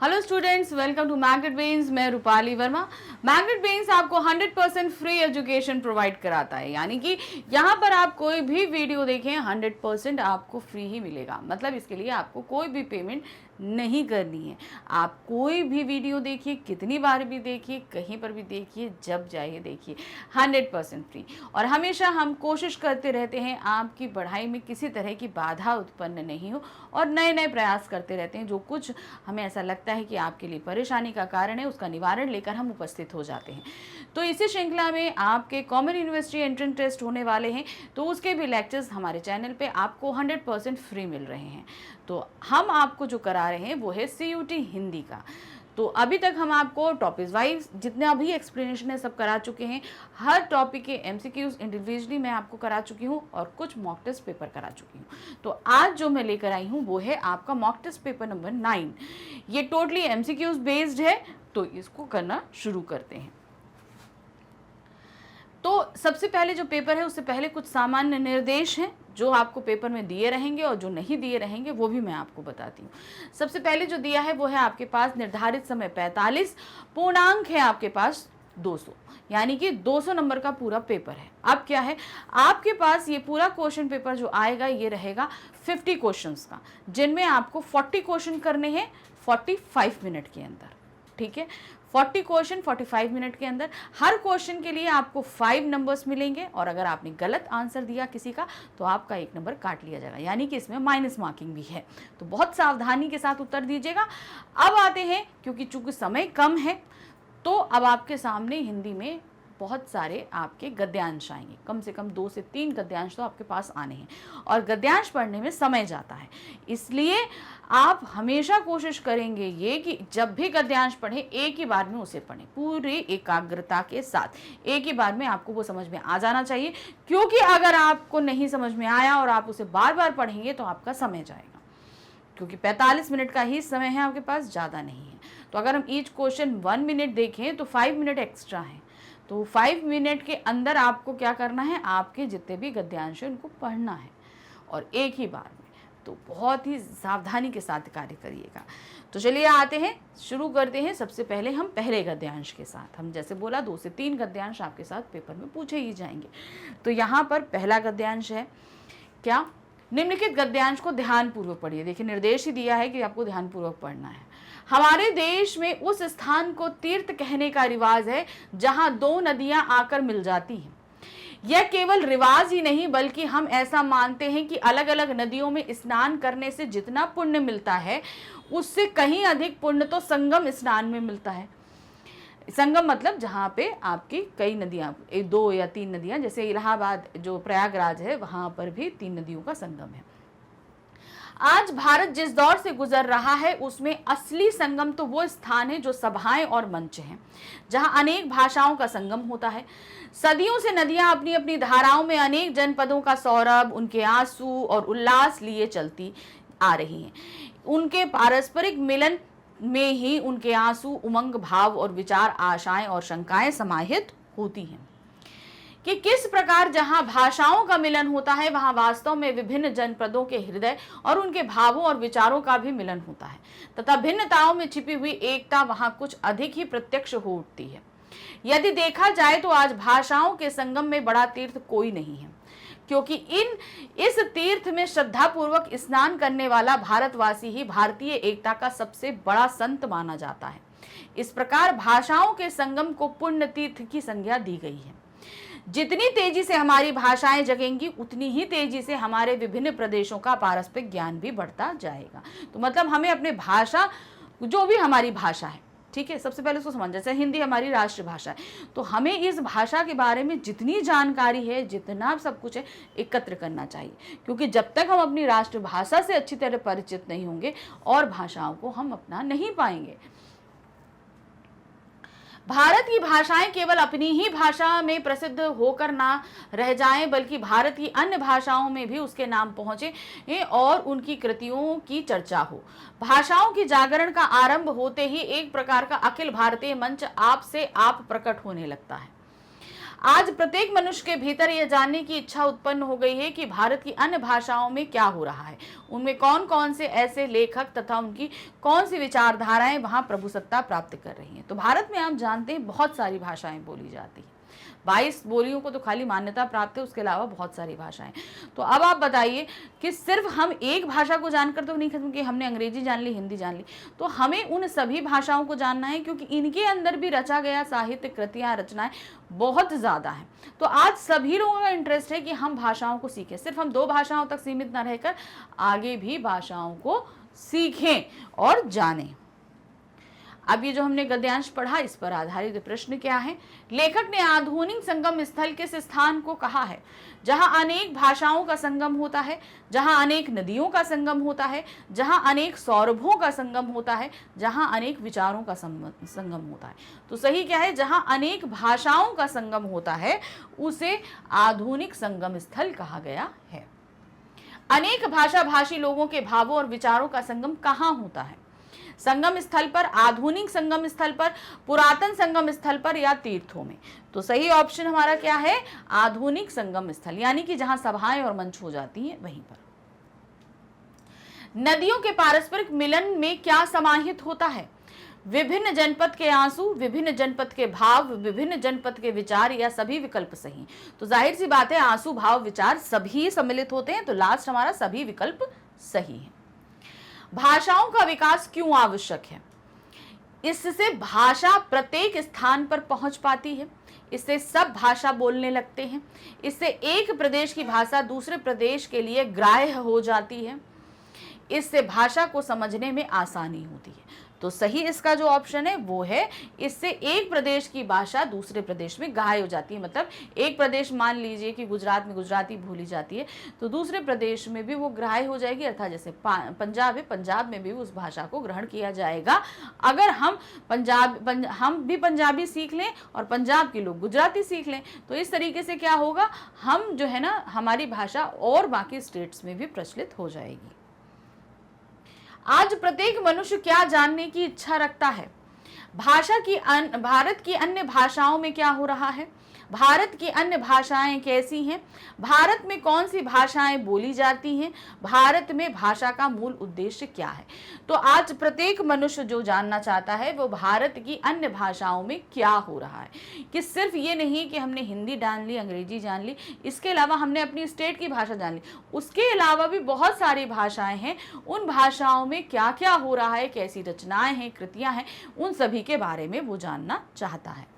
Hello students, welcome to Magnet Brains. मैं Rupali Verma. Magnet brains आपको 100% free education provide कराता है, यानी कि यहाँ पर आप कोई भी वीडियो देखें 100% आपको फ्री ही मिलेगा। मतलब इसके लिए आपको कोई भी पेमेंट नहीं करनी है। आप कोई भी वीडियो देखिए, कितनी बार भी देखिए, कहीं पर भी देखिए, जब जाइए देखिए, 100% फ्री। और हमेशा हम कोशिश करते रहते हैं आपकी पढ़ाई में किसी तरह की बाधा उत्पन्न नहीं हो, और नए नए प्रयास करते रहते हैं। जो कुछ हमें ऐसा लगता है कि आपके लिए परेशानी का कारण है, उसका निवारण लेकर हम उपस्थित हो जाते हैं। तो इसी श्रृंखला में आपके कॉमन यूनिवर्सिटी एंट्रेंस टेस्ट होने वाले हैं, तो उसके भी लेक्चर्स हमारे चैनल पे आपको 100% फ्री मिल रहे हैं। तो हम आपको जो करा रहे हैं वो है CUT हिंदी का। तो अभी तक हम आपको टॉपिक वाइज जितना भी एक्सप्लेनेशन है सब करा चुके हैं। हर टॉपिक के MCQs इंडिविजुअली मैं आपको करा चुकी हूँ और कुछ मॉक टेस्ट पेपर करा चुकी हूँ। तो आज जो मैं लेकर आई हूँ वो है आपका मॉक टेस्ट पेपर नंबर 9। ये टोटली MCQs बेस्ड है, तो इसको करना शुरू करते हैं। तो सबसे पहले जो पेपर है उससे पहले कुछ सामान्य निर्देश हैं जो आपको पेपर में दिए रहेंगे, और जो नहीं दिए रहेंगे वो भी मैं आपको बताती हूँ। सबसे पहले जो दिया है वो है आपके पास निर्धारित समय 45, पूर्णांक है आपके पास 200, यानी कि 200 नंबर का पूरा पेपर है। अब क्या है, आपके पास ये पूरा क्वेश्चन पेपर जो आएगा ये रहेगा 50 क्वेश्चंस का, जिनमें आपको 40 क्वेश्चन करने हैं 45 मिनट के अंदर। ठीक है, 40 क्वेश्चन 45 मिनट के अंदर। हर क्वेश्चन के लिए आपको 5 नंबर्स मिलेंगे, और अगर आपने गलत आंसर दिया किसी का तो आपका 1 नंबर काट लिया जाएगा, यानी कि इसमें माइनस मार्किंग भी है। तो बहुत सावधानी के साथ उत्तर दीजिएगा। अब आते हैं, क्योंकि चूंकि समय कम है, तो अब आपके सामने हिंदी में बहुत सारे आपके गद्यांश आएंगे। कम से कम 2 से 3 गद्यांश तो आपके पास आने हैं, और गद्यांश पढ़ने में समय जाता है। इसलिए आप हमेशा कोशिश करेंगे ये कि जब भी गद्यांश पढ़ें एक ही बार में उसे पढ़ें, पूरी एकाग्रता के साथ एक ही बार में आपको वो समझ में आ जाना चाहिए। क्योंकि अगर आपको नहीं समझ में आया और आप उसे बार बार पढ़ेंगे तो आपका समय जाएगा, क्योंकि 45 मिनट का ही समय है आपके पास, ज़्यादा नहीं है। तो अगर हम ईच क्वेश्चन 1 मिनट देखें तो 5 मिनट एक्स्ट्रा है। तो 5 मिनट के अंदर आपको क्या करना है, आपके जितने भी गद्यांश हैं उनको पढ़ना है, और एक ही बार में। तो बहुत ही सावधानी के साथ कार्य करिएगा। तो चलिए आते हैं, शुरू करते हैं। सबसे पहले हम पहले गद्यांश के साथ, हम जैसे बोला 2 से 3 गद्यांश आपके साथ पेपर में पूछे ही जाएंगे। तो यहाँ पर पहला गद्यांश है क्या, निम्नलिखित गद्यांश को ध्यानपूर्वक पढ़िए। देखिए निर्देश ही दिया है कि आपको ध्यानपूर्वक पढ़ना है। हमारे देश में उस स्थान को तीर्थ कहने का रिवाज है जहां 2 नदियां आकर मिल जाती हैं। यह केवल रिवाज ही नहीं, बल्कि हम ऐसा मानते हैं कि अलग अलग नदियों में स्नान करने से जितना पुण्य मिलता है उससे कहीं अधिक पुण्य तो संगम स्नान में मिलता है। संगम मतलब जहाँ पे आपकी कई नदियाँ, 2 या 3 नदियाँ, जैसे इलाहाबाद जो प्रयागराज है वहाँ पर भी 3 नदियों का संगम है। आज भारत जिस दौर से गुजर रहा है उसमें असली संगम तो वो स्थान है जो सभाएं और मंच हैं, जहां अनेक भाषाओं का संगम होता है। सदियों से नदियां अपनी अपनी धाराओं में अनेक जनपदों का सौरभ, उनके आंसू और उल्लास लिए चलती आ रही हैं। उनके पारस्परिक मिलन में ही उनके आंसू, उमंग, भाव और विचार, आशाएं और शंकाएं समाहित होती हैं। कि किस प्रकार जहां भाषाओं का मिलन होता है वहां वास्तव में विभिन्न जनपदों के हृदय और उनके भावों और विचारों का भी मिलन होता है, तथा भिन्नताओं में छिपी हुई एकता वहां कुछ अधिक ही प्रत्यक्ष हो उठती है। यदि देखा जाए तो आज भाषाओं के संगम में बड़ा तीर्थ कोई नहीं है, क्योंकि इस तीर्थ में श्रद्धापूर्वक स्नान करने वाला भारतवासी ही भारतीय एकता का सबसे बड़ा संत माना जाता है। इस प्रकार भाषाओं के संगम को पुण्य तीर्थ की संज्ञा दी गई है। जितनी तेजी से हमारी भाषाएं जगेंगी उतनी ही तेजी से हमारे विभिन्न प्रदेशों का पारस्परिक ज्ञान भी बढ़ता जाएगा। तो मतलब हमें अपने भाषा, जो भी हमारी भाषा है, ठीक है, सबसे पहले उसको समझ, जैसे हिंदी हमारी राष्ट्रभाषा है, तो हमें इस भाषा के बारे में जितनी जानकारी है, जितना सब कुछ है, एकत्र करना चाहिए। क्योंकि जब तक हम अपनी राष्ट्रभाषा से अच्छी तरह परिचित नहीं होंगे और भाषाओं को हम अपना नहीं पाएंगे। भारत की भाषाएं केवल अपनी ही भाषा में प्रसिद्ध होकर ना रह जाएं, बल्कि भारत की अन्य भाषाओं में भी उसके नाम पहुंचे और उनकी कृतियों की चर्चा हो। भाषाओं की जागरण का आरंभ होते ही एक प्रकार का अखिल भारतीय मंच आप से आप प्रकट होने लगता है। आज प्रत्येक मनुष्य के भीतर यह जानने की इच्छा उत्पन्न हो गई है कि भारत की अन्य भाषाओं में क्या हो रहा है, उनमें कौन कौन से ऐसे लेखक तथा उनकी कौन सी विचारधाराएं वहां प्रभुसत्ता प्राप्त कर रही हैं। तो भारत में आप जानते हैं बहुत सारी भाषाएं बोली जाती हैं, 22 बोलियों को तो खाली मान्यता प्राप्त है, उसके अलावा बहुत सारी भाषाएं। तो अब आप बताइए कि सिर्फ हम एक भाषा को जानकर तो नहीं खत्म कि हमने अंग्रेजी जान ली, हिंदी जान ली, तो हमें उन सभी भाषाओं को जानना है, क्योंकि इनके अंदर भी रचा गया साहित्य, कृतियां, रचनाएं बहुत ज़्यादा हैं। तो आज सभी लोगों का इंटरेस्ट है कि हम भाषाओं को सीखें, सिर्फ हम 2 भाषाओं तक सीमित न रहकर आगे भी भाषाओं को सीखें और जानें। अब ये जो हमने गद्यांश पढ़ा, इस पर आधारित प्रश्न क्या है? लेखक ने आधुनिक संगम स्थल किस स्थान को कहा है? जहां अनेक भाषाओं का संगम होता है, जहां अनेक नदियों का संगम होता है, जहां अनेक सौरभों का संगम होता है, जहां अनेक विचारों का संगम होता है। तो सही क्या है? जहां अनेक भाषाओं का संगम होता है उसे आधुनिक संगम स्थल कहा गया है। अनेक भाषा भाषी लोगों के भावों और विचारों का संगम कहाँ होता है? संगम स्थल पर, आधुनिक संगम स्थल पर, पुरातन संगम स्थल पर या तीर्थों में? तो सही ऑप्शन हमारा क्या है? आधुनिक संगम स्थल, यानी कि जहां सभाएं और मंच हो जाती हैं वहीं पर। नदियों के पारस्परिक मिलन में क्या समाहित होता है? विभिन्न जनपद के आंसू, विभिन्न जनपद के भाव, विभिन्न जनपद के विचार या सभी विकल्प सही? तो जाहिर सी बात है आंसू, भाव, विचार सभी सम्मिलित होते हैं, तो लास्ट हमारा सभी विकल्प सही है। भाषाओं का विकास क्यों आवश्यक है? इससे भाषा प्रत्येक स्थान पर पहुंच पाती है, इससे सब भाषा बोलने लगते हैं, इससे एक प्रदेश की भाषा दूसरे प्रदेश के लिए ग्राह्य हो जाती है, इससे भाषा को समझने में आसानी होती है। तो सही इसका जो ऑप्शन है वो है, इससे एक प्रदेश की भाषा दूसरे प्रदेश में ग्राह्य हो जाती है। मतलब एक प्रदेश, मान लीजिए कि गुजरात में गुजराती बोली जाती है, तो दूसरे प्रदेश में भी वो ग्राह्य हो जाएगी, अर्थात जैसे पंजाब है, पंजाब में भी उस भाषा को ग्रहण किया जाएगा। अगर हम भी पंजाबी सीख लें और पंजाब के लोग गुजराती सीख लें, तो इस तरीके से क्या होगा, हम जो है ना, हमारी भाषा और बाकी स्टेट्स में भी प्रचलित हो जाएगी। आज प्रत्येक मनुष्य क्या जानने की इच्छा रखता है? भारत की अन्य भाषाओं में क्या हो रहा है? भारत की अन्य भाषाएं कैसी हैं? भारत में कौन सी भाषाएं बोली जाती हैं? भारत में भाषा का मूल उद्देश्य क्या है? तो आज प्रत्येक मनुष्य जो जानना चाहता है वो भारत की अन्य भाषाओं में क्या हो रहा है, कि सिर्फ ये नहीं कि हमने हिंदी जान ली, अंग्रेजी जान ली, इसके अलावा हमने अपनी स्टेट की भाषा जान ली, उसके अलावा भी बहुत सारी भाषाएं हैं, उन भाषाओं में क्या क्या हो रहा है, कैसी रचनाएं हैं, कृतियां हैं, उन सभी के बारे में वो जानना चाहता है।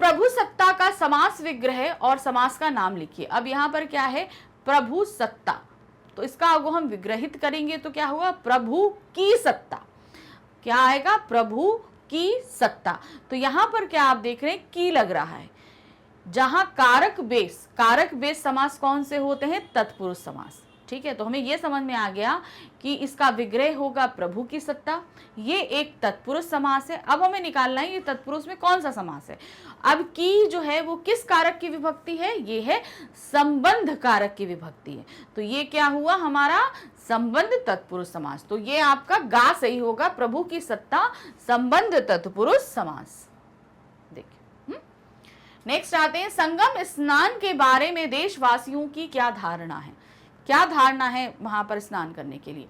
प्रभुसत्ता का समास विग्रह और समास का नाम लिखिए। अब यहाँ पर क्या है? प्रभुसत्ता, तो इसका अगर हम विग्रहित करेंगे तो क्या होगा? प्रभु की सत्ता। क्या आएगा? प्रभु की सत्ता। तो यहाँ पर क्या आप देख रहे हैं? की लग रहा है। जहां कारक बेस समास कौन से होते हैं? तत्पुरुष समास। ठीक है, तो हमें यह समझ में आ गया कि इसका विग्रह होगा प्रभु की सत्ता। ये एक तत्पुरुष समास है। अब हमें निकालना है ये तत्पुरुष में कौन सा समास है। अब की जो है वो किस कारक की विभक्ति है? ये है संबंध कारक की विभक्ति है। तो ये क्या हुआ हमारा? संबंध तत्पुरुष समास। तो ये आपका गा सही होगा, प्रभु की सत्ता संबंध तत्पुरुष समास। देखिए नेक्स्ट आते हैं, संगम स्नान के बारे में देशवासियों की क्या धारणा है? क्या धारणा है वहां पर स्नान करने के लिए?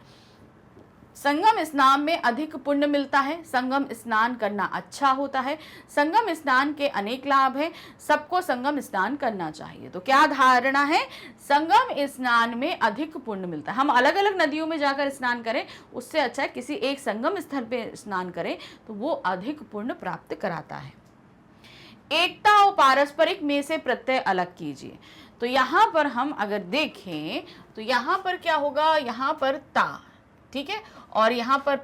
संगम स्नान में अधिक पुण्य मिलता है, संगम स्नान करना अच्छा होता है, संगम स्नान के अनेक लाभ हैं, सबको संगम स्नान करना चाहिए। तो क्या धारणा है? संगम स्नान में अधिक पुण्य मिलता है। हम अलग अलग नदियों में जाकर स्नान करें उससे अच्छा है किसी एक संगम स्थल पे स्नान करें, तो वो अधिक पुण्य प्राप्त कराता है। एकता और पारस्परिक में से प्रत्यय अलग कीजिए। तो यहाँ पर हम अगर देखें तो यहाँ पर क्या होगा? यहाँ पर ता, ठीक है, और यहाँ पर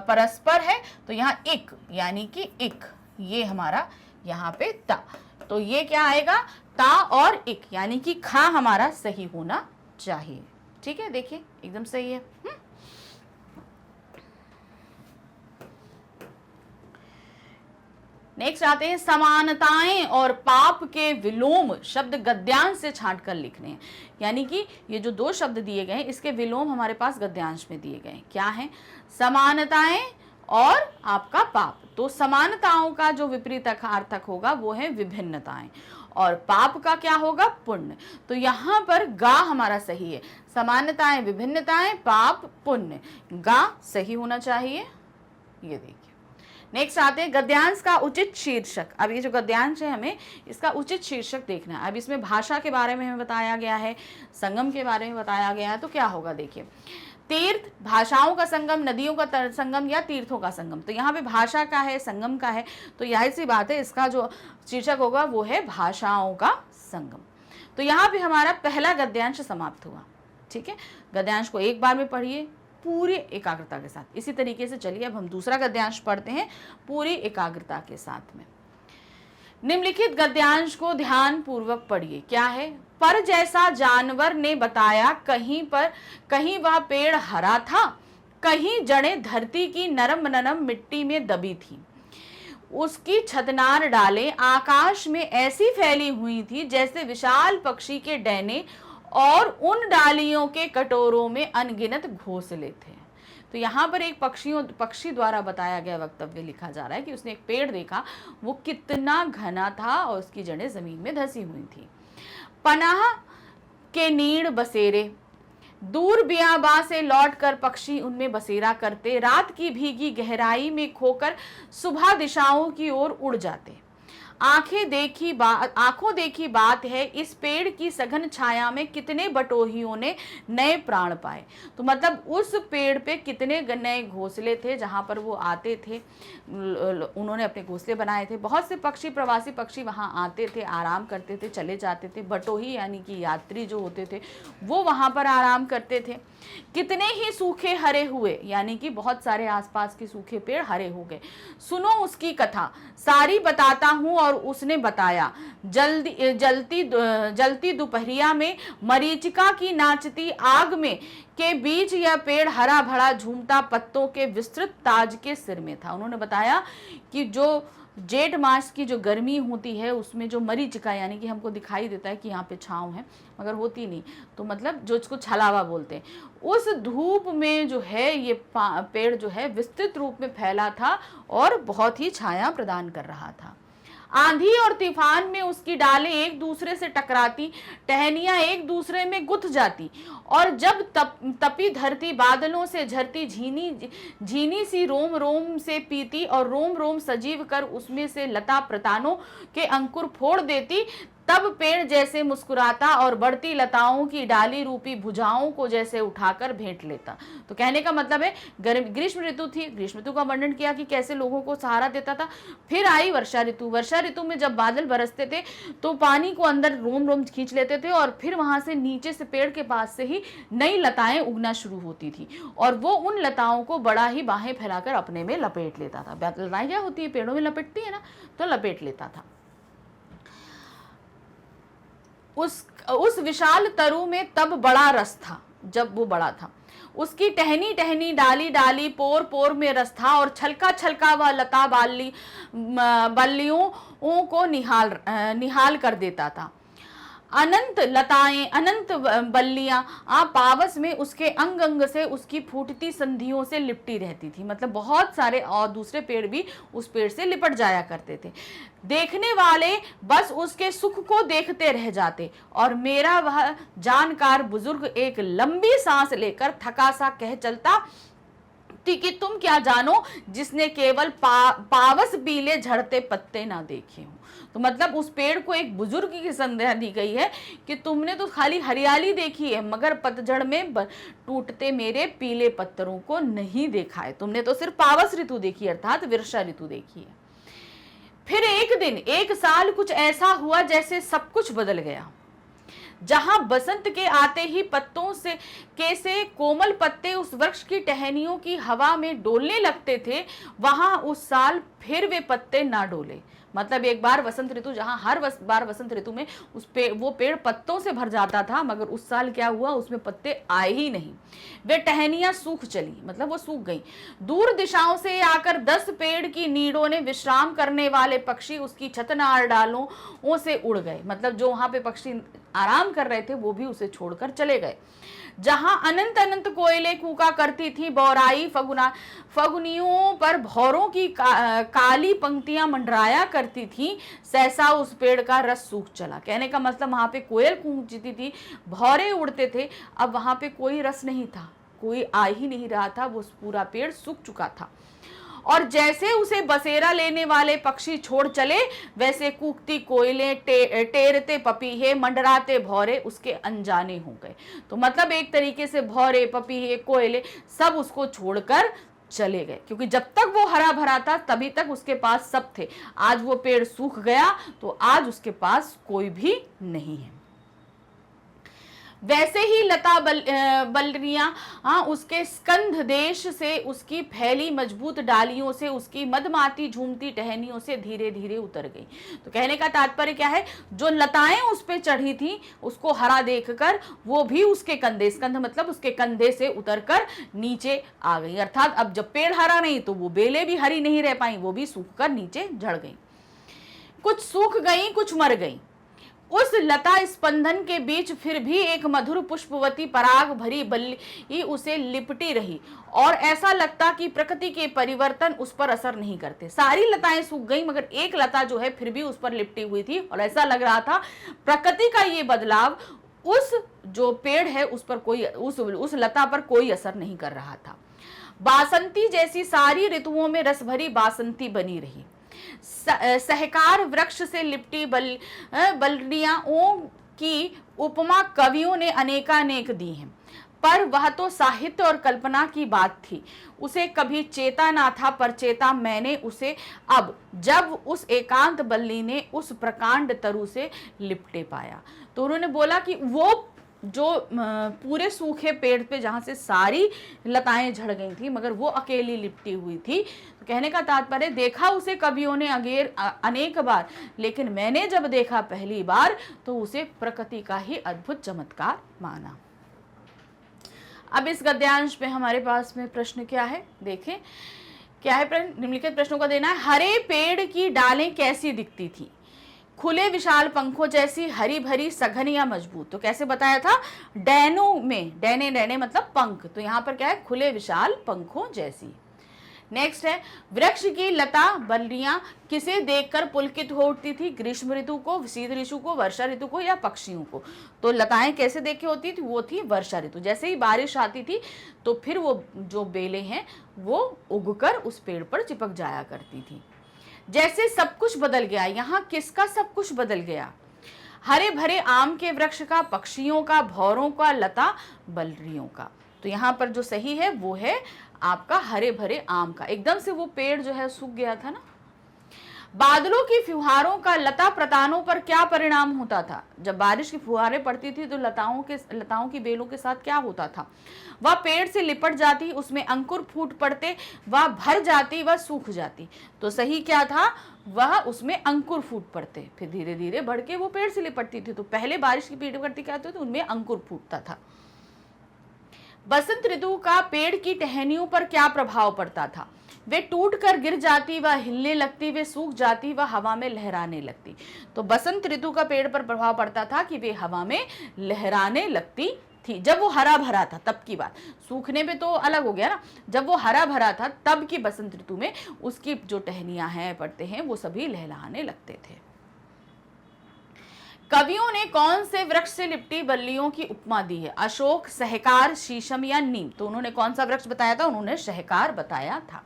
परस्पर है, तो यहाँ एक, यानी कि एक, ये हमारा यहाँ पे ता। तो ये क्या आएगा? ता और एक, यानी कि खा हमारा सही होना चाहिए। ठीक है, देखिए एकदम सही है। नेक्स्ट आते हैं, समानताएं और पाप के विलोम शब्द गद्यांश से छांटकर लिखने हैं। यानी कि ये जो 2 शब्द दिए गए हैं इसके विलोम हमारे पास गद्यांश में दिए गए हैं। क्या है? समानताएं और आपका पाप। तो समानताओं का जो विपरीत अर्थक होगा वो है विभिन्नताएं, और पाप का क्या होगा? पुण्य। तो यहाँ पर गा हमारा सही है, समानताएं, विभिन्नताएं, पाप, पुण्य, गा सही होना चाहिए। ये देखिए, नेक्स्ट आते हैं गद्यांश का उचित शीर्षक। अब ये जो गद्यांश है हमें इसका उचित शीर्षक देखना है। अब इसमें भाषा के बारे में हमें बताया गया है, संगम के बारे में बताया गया है, तो क्या होगा देखिए, तीर्थ, भाषाओं का संगम, नदियों का संगम या तीर्थों का संगम। तो यहाँ पे भाषा का है, संगम का है, तो यही सी बात है, इसका जो शीर्षक होगा वो है भाषाओं का संगम। तो यहाँ पे हमारा पहला गद्यांश समाप्त हुआ। ठीक है, गद्यांश को एक बार में पढ़िए पूरी एकाग्रता के साथ। इसी तरीके से चलिए अब हम दूसरा गद्यांश पढ़ते हैं पूरी एकाग्रता के साथ में। निम्नलिखित गद्यांश को ध्यान पूर्वक पढ़िए। क्या है? पर जैसा जानवर ने बताया, कहीं वह पेड़ हरा था, कहीं जड़ें धरती की नरम नरम मिट्टी में दबी थी। उसकी छतनार डालें आकाश में ऐसी फैली हुई थी जैसे विशाल पक्षी के डैने, और उन डालियों के कटोरों में अनगिनत घोंसले थे। तो यहाँ पर एक पक्षी द्वारा बताया गया वक्तव्य लिखा जा रहा है कि उसने एक पेड़ देखा, वो कितना घना था और उसकी जड़ें जमीन में धसी हुई थी। पनाह के नीड़ बसेरे, दूर बियाबा से लौटकर पक्षी उनमें बसेरा करते, रात की भीगी गहराई में खोकर सुबह दिशाओं की ओर उड़ जाते। आंखों देखी बात है, इस पेड़ की सघन छाया में कितने बटोहियों ने नए प्राण पाए। तो मतलब उस पेड़ पे कितने नए घोंसले थे जहाँ पर वो आते थे, उन्होंने अपने घोंसले बनाए थे। बहुत से पक्षी, प्रवासी पक्षी वहाँ आते थे, आराम करते थे, चले जाते थे। बटोही यानी कि यात्री जो होते थे वो वहाँ पर आराम करते थे। कितने ही सूखे हरे हुए, यानी कि बहुत सारे आसपास के सूखे पेड़ हरे हो गए। सुनो उसकी कथा, सारी बताता हूँ। और उसने बताया, जलती दोपहरिया में मरीचिका की नाचती आग में के बीच यह पेड़ हरा भरा झूमता पत्तों के विस्तृत ताज के सिर में था। उन्होंने बताया कि जो जेठ मास की जो गर्मी होती है उसमें जो मरीचिका, यानी कि हमको दिखाई देता है कि यहाँ पे छाँव है मगर होती नहीं, तो मतलब जो इसको छलावा बोलते हैं, उस धूप में जो है ये पेड़ जो है विस्तृत रूप में फैला था और बहुत ही छाया प्रदान कर रहा था। आंधी और तूफान में उसकी डालें एक दूसरे से टकराती, टहनियां एक दूसरे में गुथ जाती, और जब तपी धरती बादलों से झरती झीनी सी रोम रोम से पीती और रोम रोम सजीव कर उसमें से लता प्रतानों के अंकुर फोड़ देती, तब पेड़ जैसे मुस्कुराता और बढ़ती लताओं की डाली रूपी भुजाओं को जैसे उठाकर भेंट लेता। तो कहने का मतलब है ग्रीष्म ऋतु थी, ग्रीष्म ऋतु का वर्णन किया कि कैसे लोगों को सहारा देता था। फिर आई वर्षा ऋतु। वर्षा ऋतु में जब बादल बरसते थे तो पानी को अंदर रोम रोम खींच लेते थे और फिर वहां से नीचे से पेड़ के पास से ही नई लताएं उगना शुरू होती थी और वो उन लताओं को बड़ा ही बाहें फैलाकर अपने में लपेट लेता था। लताएं क्या होती है, पेड़ों में लपेटती है ना, तो लपेट लेता था। उस विशाल तरु में तब बड़ा रस था, जब वो बड़ा था। उसकी टहनी टहनी डाली डाली पोर पोर में रस था और छलका छलका वह लता बल्लियों को निहाल कर देता था। अनंत लताएं, अनंत बल्लियां पावस में उसके अंग अंग से उसकी फूटती संधियों से लिपटी रहती थी। मतलब बहुत सारे और दूसरे पेड़ भी उस पेड़ से लिपट जाया करते थे। देखने वाले बस उसके सुख को देखते रह जाते और मेरा वह जानकार बुजुर्ग एक लंबी सांस लेकर थका सा कह चलता कि तुम क्या जानो जिसने केवल पावस पीले झड़ते पत्ते ना देखे हों। तो मतलब उस पेड़ को एक बुजुर्ग की संज्ञा दी गई है कि तुमने तो खाली हरियाली देखी है मगर पतझड़ में टूटते मेरे पीले पत्तरों को नहीं देखा है। तुमने तो सिर्फ पावस ऋतु देखी, अर्थात वर्षा ऋतु देखी है। फिर एक दिन, एक साल कुछ ऐसा हुआ जैसे सब कुछ बदल गया। जहां बसंत के आते ही पत्तों से कोमल पत्ते उस वृक्ष की टहनियों की हवा में डोलने लगते थे, वहां उस साल फिर वे पत्ते ना डोले। मतलब एक बार वसंत ऋतु, जहां हर बार वसंत ऋतु में वो पेड़ पत्तों से भर जाता था, मगर उस साल क्या हुआ, उसमें पत्ते आए ही नहीं। वे टहनियां सूख चली, मतलब वो सूख गई। दूर दिशाओं से आकर 10 पेड़ की नीड़ों ने विश्राम करने वाले पक्षी उसकी छतनार डालों से उड़ गए। मतलब जो वहां पे पक्षी आराम कर रहे थे वो भी उसे छोड़कर चले गए। जहां अनंत अनंत कोयले कूका करती थी बौराई फगुनियों पर भौरों की काली पंक्तियां मंडराया करती थी, सहसा उस पेड़ का रस सूख चला। कहने का मतलब वहां पे कोयल कूकती थी, भौरे उड़ते थे, अब वहां पे कोई रस नहीं था, कोई आ ही नहीं रहा था, वो पूरा पेड़ सूख चुका था। और जैसे उसे बसेरा लेने वाले पक्षी छोड़ चले, वैसे कूकती कोयलें, टेरते पपीहे, मंडराते भौरे उसके अनजाने हो गए। तो मतलब एक तरीके से भौरे, पपीहे, कोयले सब उसको छोड़कर चले गए, क्योंकि जब तक वो हरा भरा था तभी तक उसके पास सब थे। आज वो पेड़ सूख गया तो आज उसके पास कोई भी नहीं है। वैसे ही लता बलरियां उसके स्कंध देश से, उसकी फैली मजबूत डालियों से, उसकी मदमाती झूमती टहनियों से धीरे धीरे उतर गई। तो कहने का तात्पर्य क्या है, जो लताएं उस पे चढ़ी थी उसको हरा देखकर वो भी उसके कंधे, स्कंध मतलब उसके कंधे से उतरकर नीचे आ गई। अर्थात अब जब पेड़ हरा नहीं तो वो बेलें भी हरी नहीं रह पाई, वो भी सूखकर नीचे झड़ गई। कुछ सूख गई, कुछ मर गई। उस लता स्पंदन के बीच फिर भी एक मधुर पुष्पवती पराग भरी बल्ली उसे लिपटी रही, और ऐसा लगता कि प्रकृति के परिवर्तन उस पर असर नहीं करते। सारी लताएं सूख गई मगर एक लता जो है फिर भी उस पर लिपटी हुई थी, और ऐसा लग रहा था प्रकृति का ये बदलाव उस जो पेड़ है उस पर कोई, उस लता पर कोई असर नहीं कर रहा था। बासंती जैसी सारी ऋतुओं में रसभरी बासंती बनी रही। सहकार वृक्ष से लिपटी बलरियाओं की उपमा कवियों ने अनेकानेक दी हैं, पर वह तो साहित्य और कल्पना की बात थी। उसे कभी चेता ना था, पर चेता मैंने उसे अब, जब उस एकांत बल्ली ने उस प्रकांड तरु से लिपटे पाया। तो उन्होंने बोला कि वो जो पूरे सूखे पेड़ पे जहाँ से सारी लताएं झड़ गई थी मगर वो अकेली लिपटी हुई थी। तो कहने का तात्पर्य, देखा उसे कवियों ने अनेक बार, लेकिन मैंने जब देखा पहली बार तो उसे प्रकृति का ही अद्भुत चमत्कार माना। अब इस गद्यांश में हमारे पास में प्रश्न क्या है, देखें क्या है प्रश्न। निम्नलिखित प्रश्नों का देना है। हरे पेड़ की डालें कैसी दिखती थी? खुले विशाल पंखों जैसी, हरी भरी, सघन या मजबूत? तो कैसे बताया था, डैनों में, डैने डैने मतलब पंख, तो यहाँ पर क्या है, खुले विशाल पंखों जैसी। नेक्स्ट है, वृक्ष की लता बल्लियां किसे देखकर पुलकित हो उठती थी? ग्रीष्म ऋतु को, शीत ऋतु को, वर्षा ऋतु को या पक्षियों को? तो लताएं कैसे देख के होती थी, वो थी वर्षा ऋतु। जैसे ही बारिश आती थी तो फिर वो जो बेलें हैं वो उगकर उस पेड़ पर चिपक जाया करती थी। जैसे सब कुछ बदल गया, यहाँ किसका सब कुछ बदल गया? हरे भरे आम के वृक्ष का, पक्षियों का, भौरों का, लता बलरियों का। तो यहाँ पर जो सही है वो है आपका हरे भरे आम का। एकदम से वो पेड़ जो है सूख गया था ना। बादलों की फुहारों का लता प्रतानों पर क्या परिणाम होता था? जब बारिश की फुहारें पड़ती थी तो लताओं की बेलों के साथ क्या होता था? वह पेड़ से लिपट जाती, उसमें अंकुर फूट पड़ते, वह भर जाती, वह सूख जाती। तो सही क्या था, वह उसमें अंकुर फूट पड़ते, फिर धीरे धीरे बढ़ के वो पेड़ से लिपटती थी। तो पहले बारिश की पेड़ करती क्या होती थी, उनमें अंकुर फूटता था। बसंत ऋतु का पेड़ की टहनियों पर क्या प्रभाव पड़ता था? वे टूट कर गिर जाती, वह हिलने लगती, वे सूख जाती, वह हवा में लहराने लगती। तो बसंत ऋतु का पेड़ पर प्रभाव पड़ता था कि वे हवा में लहराने लगती थी, जब वो हरा भरा था तब की बात। सूखने पे तो अलग हो गया ना, जब वो हरा भरा था तब की बसंत ऋतु में उसकी जो टहनियां हैं, पत्ते हैं, वो सभी लहराने लगते थे। कवियों ने कौन से वृक्ष से लिपटी बल्लियों की उपमा दी है? अशोक, सहकार, शीशम या नीम? तो उन्होंने कौन सा वृक्ष बताया था? उन्होंने सहकार बताया था।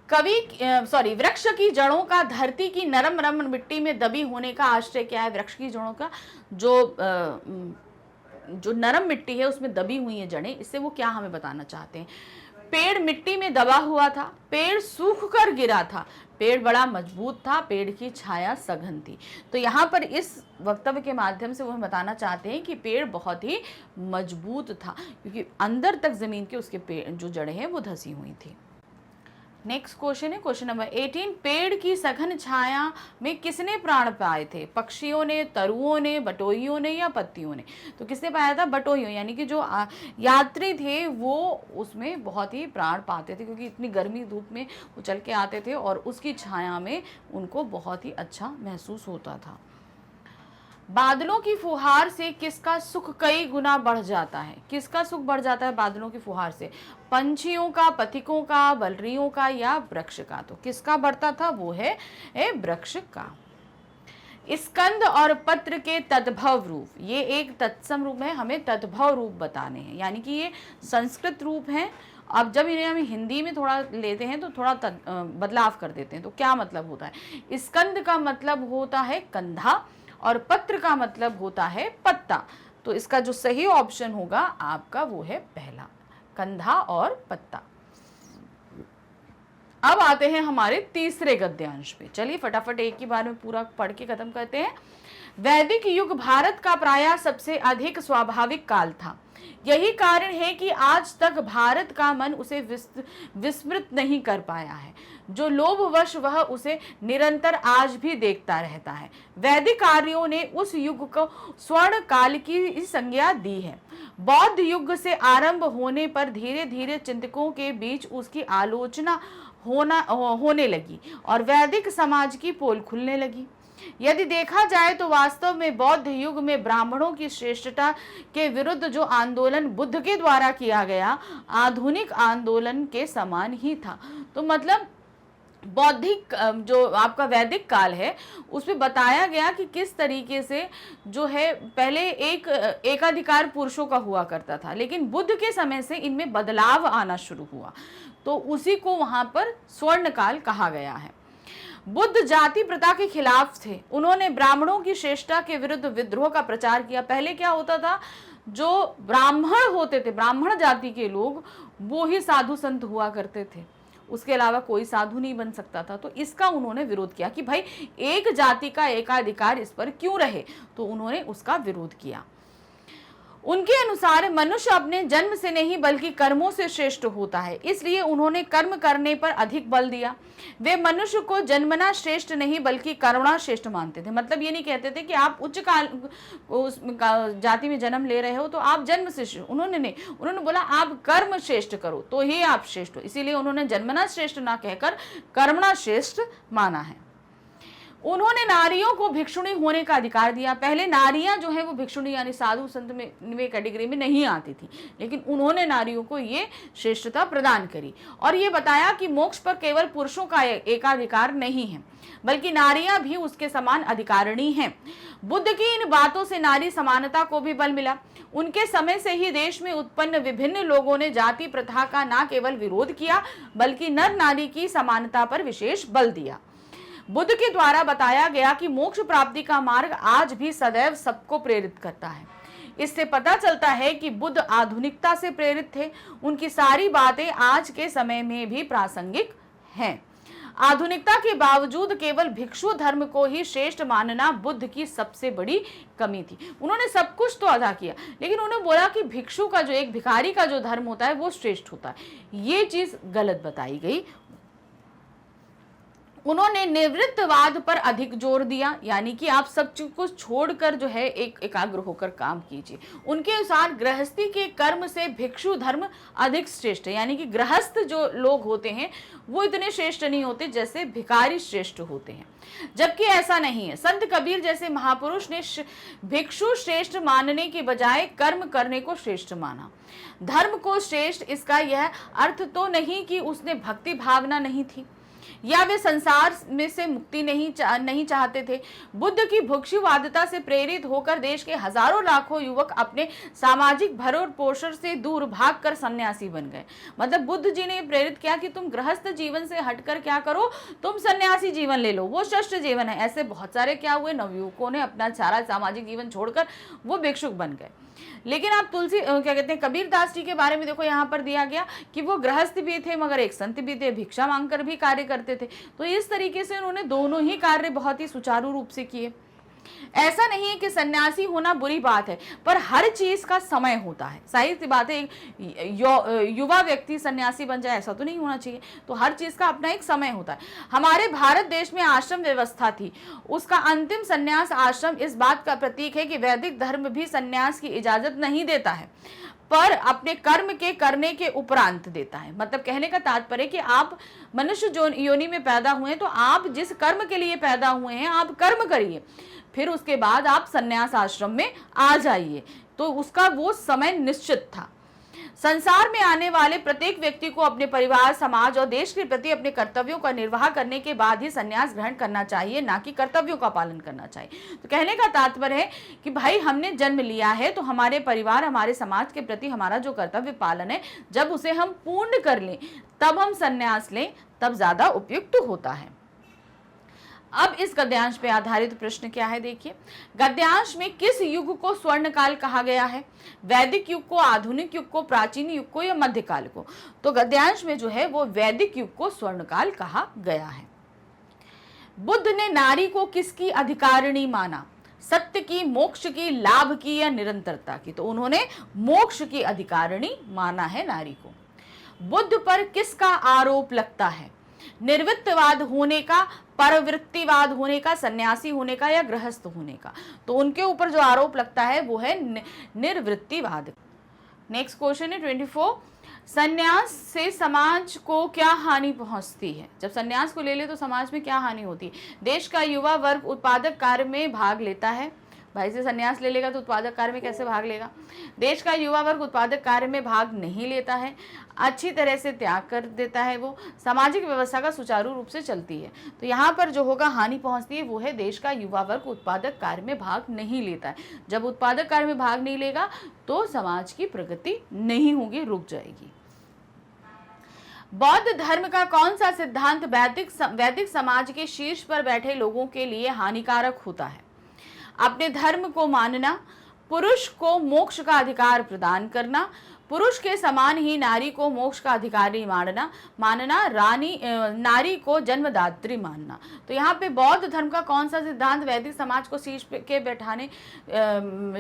वृक्ष की जड़ों का धरती की नरम नरम मिट्टी में दबी होने का आश्रय क्या है? वृक्ष की जड़ों का जो नरम मिट्टी है उसमें दबी हुई है जड़ें, इससे वो क्या हमें बताना चाहते हैं? पेड़ मिट्टी में दबा हुआ था, पेड़ सूख कर गिरा था, पेड़ बड़ा मजबूत था, पेड़ की छाया सघन थी। तो यहाँ पर इस वक्तव्य के माध्यम से वो हमें बताना चाहते हैं कि पेड़ बहुत ही मजबूत था, क्योंकि अंदर तक जमीन के उसके पेड़ जो जड़ें हैं वो धसी हुई थी। नेक्स्ट क्वेश्चन है क्वेश्चन नंबर 18। पेड़ की सघन छाया में किसने प्राण पाए थे? पक्षियों ने, तरुओं ने, बटोहियों ने या पत्तियों ने? तो किसने पाया था? बटोहियों, यानी कि जो यात्री थे वो उसमें बहुत ही प्राण पाते थे, क्योंकि इतनी गर्मी धूप में वो चल के आते थे और उसकी छाया में उनको बहुत ही अच्छा महसूस होता था। बादलों की फुहार से किसका सुख कई गुना बढ़ जाता है? किसका सुख बढ़ जाता है बादलों की फुहार से? पंछियों का, पथिकों का, बलरियों का या वृक्ष का? तो किसका बढ़ता था? वो है वृक्ष का। स्कंद और पत्र के तद्भव रूप, ये एक तत्सम रूप है, हमें तद्भव रूप बताने हैं, यानी कि ये संस्कृत रूप हैं। अब जब इन्हें हम हिंदी में थोड़ा लेते हैं तो थोड़ा बदलाव कर देते हैं। तो क्या मतलब होता है? स्कंद का मतलब होता है कंधा और पत्र का मतलब होता है पत्ता। तो इसका जो सही ऑप्शन होगा आपका वो है पहला, कंधा और पत्ता। अब आते हैं हमारे तीसरे गद्यांश पे। चलिए फटाफट एक ही बार में पूरा पढ़ के खत्म करते हैं। वैदिक युग भारत का प्रायः सबसे अधिक स्वाभाविक काल था। यही कारण है कि आज तक भारत का मन उसे विस्मृत नहीं कर पाया है। जो लोभवश वह उसे निरंतर आज भी देखता रहता है। वैदिक आर्यों ने उस युग को स्वर्ण काल की संज्ञा दी है। बौद्ध युग से आरंभ होने पर धीरे धीरे चिंतकों के बीच उसकी आलोचना होने लगी और वैदिक समाज की पोल खुलने लगी। यदि देखा जाए तो वास्तव में बौद्ध युग में ब्राह्मणों की श्रेष्ठता के विरुद्ध जो आंदोलन बुद्ध के द्वारा किया गया आधुनिक आंदोलन के समान ही था। तो मतलब बौद्धिक जो आपका वैदिक काल है उसमें बताया गया कि किस तरीके से जो है पहले एक एकाधिकार पुरुषों का हुआ करता था, लेकिन बुद्ध के समय से इनमें बदलाव आना शुरू हुआ, तो उसी को वहां पर स्वर्ण काल कहा गया है। बुद्ध जाति प्रथा के खिलाफ थे। उन्होंने ब्राह्मणों की श्रेष्ठता के विरुद्ध विद्रोह का प्रचार किया। पहले क्या होता था, जो ब्राह्मण होते थे, ब्राह्मण जाति के लोग, वो ही साधु संत हुआ करते थे, उसके अलावा कोई साधु नहीं बन सकता था। तो इसका उन्होंने विरोध किया कि भाई एक जाति का एकाधिकार इस पर क्यों रहे, तो उन्होंने उसका विरोध किया। उनके अनुसार मनुष्य अपने जन्म से नहीं बल्कि कर्मों से श्रेष्ठ होता है, इसलिए उन्होंने कर्म करने पर अधिक बल दिया। वे मनुष्य को जन्मना श्रेष्ठ नहीं बल्कि कर्मणा श्रेष्ठ मानते थे। मतलब ये नहीं कहते थे कि आप उच्च काल जाति में जन्म ले रहे हो तो आप जन्म से श्रेष्ठ, उन्होंने बोला आप कर्म श्रेष्ठ करो तो ही आप श्रेष्ठ हो, इसीलिए उन्होंने जन्मना श्रेष्ठ ना कहकर कर्मणा श्रेष्ठ माना है। उन्होंने नारियों को भिक्षुणी होने का अधिकार दिया। पहले नारियां जो है वो भिक्षुणी यानी साधु संत में कैटेगरी में नहीं आती थी, लेकिन उन्होंने नारियों को ये श्रेष्ठता प्रदान करी और ये बताया कि मोक्ष पर केवल पुरुषों का एकाधिकार नहीं है बल्कि नारियां भी उसके समान अधिकारिणी हैं। बुद्ध की इन बातों से नारी समानता को भी बल मिला। उनके समय से ही देश में उत्पन्न विभिन्न लोगों ने जाति प्रथा का न केवल विरोध किया बल्कि नर नारी की समानता पर विशेष बल दिया। बुद्ध के द्वारा बताया गया कि मोक्ष प्राप्ति का मार्ग आज भी सदैव सबको प्रेरित करता है। इससे पता चलता है कि बुद्ध आधुनिकता से प्रेरित थे। उनकी सारी बातें आज के समय में भी प्रासंगिक हैं। आधुनिकता के बावजूद केवल भिक्षु धर्म को ही श्रेष्ठ मानना बुद्ध की सबसे बड़ी कमी थी। उन्होंने सब कुछ तो अदा किया, लेकिन उन्होंने बोला कि भिक्षु का जो एक भिखारी का जो धर्म होता है वो श्रेष्ठ होता है। ये चीज गलत बताई गई। उन्होंने निवृत्तवाद पर अधिक जोर दिया, यानी कि आप सब चीज को छोड़कर जो है एक एकाग्र होकर काम कीजिए। उनके अनुसार गृहस्थी के कर्म से भिक्षु धर्म अधिक श्रेष्ठ है, यानी कि गृहस्थ जो लोग होते हैं वो इतने श्रेष्ठ नहीं होते जैसे भिखारी श्रेष्ठ होते हैं, जबकि ऐसा नहीं है। संत कबीर जैसे महापुरुष ने भिक्षु श्रेष्ठ मानने के बजाय कर्म करने को श्रेष्ठ माना। धर्म को श्रेष्ठ, इसका यह अर्थ तो नहीं कि उसने भक्ति भावना नहीं थी या वे संसार में से मुक्ति नहीं चाहते थे। बुद्ध की भिक्षुवादिता से प्रेरित होकर देश के हजारों लाखों युवक अपने सामाजिक भरण पोषण से दूर भागकर सन्यासी बन गए। मतलब बुद्ध जी ने प्रेरित किया कि तुम गृहस्थ जीवन से हटकर क्या करो, तुम सन्यासी जीवन ले लो, वो श्रेष्ठ जीवन है। ऐसे बहुत सारे क्या हुए, नवयुवकों ने अपना सारा सामाजिक जीवन छोड़कर वो भिक्षुक बन गए। लेकिन आप क्या कहते हैं कबीर दास जी के बारे में देखो, यहाँ पर दिया गया कि वो गृहस्थ भी थे मगर एक संत भी थे, भिक्षा मांगकर भी कार्य करते थे। तो इस तरीके से उन्होंने दोनों ही कार्य बहुत ही सुचारू रूप से किए। ऐसा नहीं है कि सन्यासी होना बुरी बात है, पर हर चीज का समय होता है। सही सी बात है, युवा व्यक्ति सन्यासी बन जाए ऐसा तो नहीं होना चाहिए। तो हर चीज का अपना एक समय होता है। हमारे भारत देश में आश्रम व्यवस्था थी, उसका अंतिम सन्यास आश्रम इस बात का प्रतीक है कि वैदिक धर्म भी सन्यास की इजाजत नहीं देता है। पर अपने कर्म के करने के उपरांत देता है। मतलब कहने का तात्पर्य कि आप मनुष्य जो योनि में पैदा हुए हैं, तो आप जिस कर्म के लिए पैदा हुए हैं आप कर्म करिए, फिर उसके बाद आप संन्यास आश्रम में आ जाइए। तो उसका वो समय निश्चित था। संसार में आने वाले प्रत्येक व्यक्ति को अपने परिवार, समाज और देश के प्रति अपने कर्तव्यों का निर्वाह करने के बाद ही संन्यास ग्रहण करना चाहिए, ना कि कर्तव्यों का पालन करना चाहिए। तो कहने का तात्पर्य है कि भाई हमने जन्म लिया है तो हमारे परिवार, हमारे समाज के प्रति हमारा जो कर्तव्य पालन है, जब उसे हम पूर्ण कर लें तब हम संन्यास लें, तब ज्यादा उपयुक्त होता है। अब इस गद्यांश पे आधारित प्रश्न क्या है, देखिए। गद्यांश में किस युग को स्वर्ण काल कहा गया है? वैदिक युग को, आधुनिक युग को, प्राचीन युग को या मध्यकाल को? तो गद्यांश में जो है वो वैदिक युग को स्वर्ण काल कहा गया है। बुद्ध ने नारी को किसकी अधिकारिणी माना? सत्य की, मोक्ष की, लाभ की या निरंतरता की? तो उन्होंने मोक्ष की अधिकारिणी माना है नारी को। बुद्ध पर किसका आरोप लगता है? निर्वृत्तवाद होने का, परवृत्तिवाद होने का, सन्यासी होने का या गृहस्थ होने का? तो उनके ऊपर जो आरोप लगता है वो है निर्वृत्तिवाद। नेक्स्ट क्वेश्चन है 24। सन्यास से समाज को क्या हानि पहुंचती है? जब सन्यास को ले ले तो समाज में क्या हानि होती है? देश का युवा वर्ग उत्पादक कार्य में भाग लेता है। भाई से सन्यास ले लेगा तो उत्पादक कार्य में कैसे भाग लेगा? देश का युवा वर्ग उत्पादक कार्य में भाग नहीं लेता है, अच्छी तरह से त्याग कर देता है, वो सामाजिक व्यवस्था का सुचारू रूप से चलती है। तो यहाँ पर जो होगा हानि पहुंचती है वो है देश का युवा वर्ग उत्पादक कार्य में भाग नहीं लेता है। जब उत्पादक कार्य में भाग नहीं लेगा तो समाज की प्रगति नहीं होगी, रुक जाएगी। बौद्ध धर्म का कौन सा सिद्धांत वैदिक समाज के शीर्ष पर बैठे लोगों के लिए हानिकारक होता है? अपने धर्म को मानना, पुरुष को मोक्ष का अधिकार प्रदान करना, पुरुष के समान ही नारी को मोक्ष का अधिकारी मानना, नारी को जन्मदात्री मानना। तो यहाँ पे बौद्ध धर्म का कौन सा सिद्धांत वैदिक समाज को शीर्ष के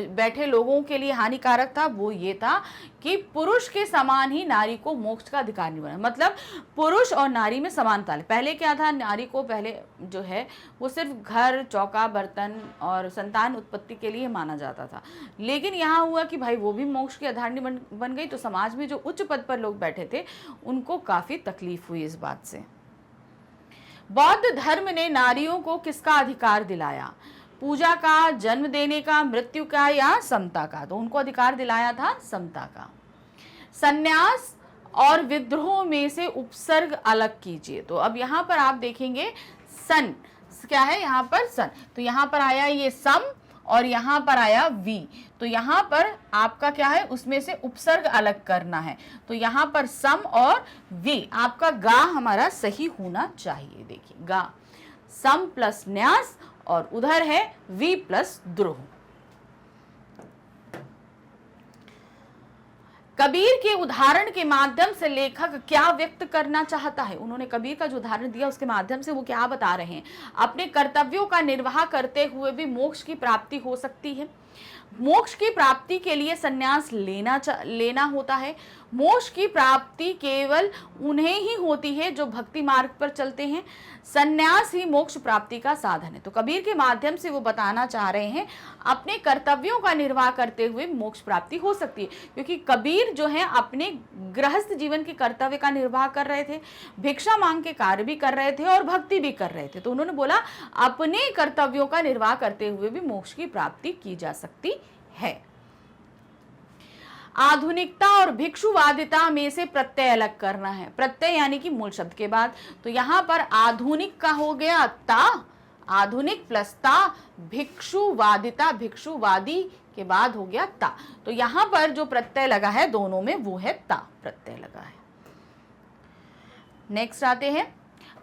बैठे लोगों के लिए हानिकारक था? वो ये था कि पुरुष के समान ही नारी को मोक्ष का अधिकारी बनाना। मतलब पुरुष और नारी में समानता। पहले क्या था, नारी को पहले जो है वो सिर्फ घर, चौका, बर्तन और संतान उत्पत्ति के लिए माना जाता था। लेकिन यहाँ हुआ कि भाई वो भी मोक्ष की अधिकारी बन गई, तो समाज में जो उच्च पद पर लोग बैठे थे उनको काफी तकलीफ हुई इस बात से। बौद्ध धर्म ने नारियों को किसका अधिकार दिलाया? पूजा का, जन्म देने का, मृत्यु का या समता का? तो उनको अधिकार दिलाया था समता का। संन्यास और विद्रोह में से उपसर्ग अलग कीजिए। तो अब यहाँ पर आप देखेंगे सन क्या है, यहाँ पर सन, तो यहाँ पर आया ये सम और यहाँ पर आया वी। तो यहाँ पर आपका क्या है, उसमें से उपसर्ग अलग करना है। तो यहाँ पर सम और वी, आपका गा हमारा सही होना चाहिए। देखिए गा, सम प्लस न्यास और उधर है वी प्लस द्रोह। कबीर के उदाहरण के माध्यम से लेखक क्या व्यक्त करना चाहता है? उन्होंने कबीर का जो उदाहरण दिया उसके माध्यम से वो क्या बता रहे हैं? अपने कर्तव्यों का निर्वाह करते हुए भी मोक्ष की प्राप्ति हो सकती है। मोक्ष की प्राप्ति के लिए संन्यास लेना होता है। मोक्ष की प्राप्ति केवल उन्हें ही होती है जो भक्ति मार्ग पर चलते हैं। संन्यास ही मोक्ष प्राप्ति का साधन है। तो कबीर के माध्यम से वो बताना चाह रहे हैं अपने कर्तव्यों का निर्वाह करते हुए मोक्ष प्राप्ति हो सकती है, क्योंकि कबीर जो है अपने गृहस्थ जीवन के कर्तव्य का निर्वाह कर रहे थे, भिक्षा मांग के कार्य भी कर रहे थे और भक्ति भी कर रहे थे। तो उन्होंने बोला अपने कर्तव्यों का निर्वाह करते हुए भी मोक्ष की प्राप्ति की जा सकती है। आधुनिकता और भिक्षुवादिता में से प्रत्यय अलग करना है। प्रत्यय यानी कि मूल शब्द के बाद। तो यहाँ पर आधुनिक का हो गया ता, आधुनिक प्लस ता, भिक्षुवादिता, भिक्षुवादी के बाद हो गया ता। तो यहाँ पर जो प्रत्यय लगा है दोनों में वो है ता प्रत्यय लगा है। नेक्स्ट आते हैं,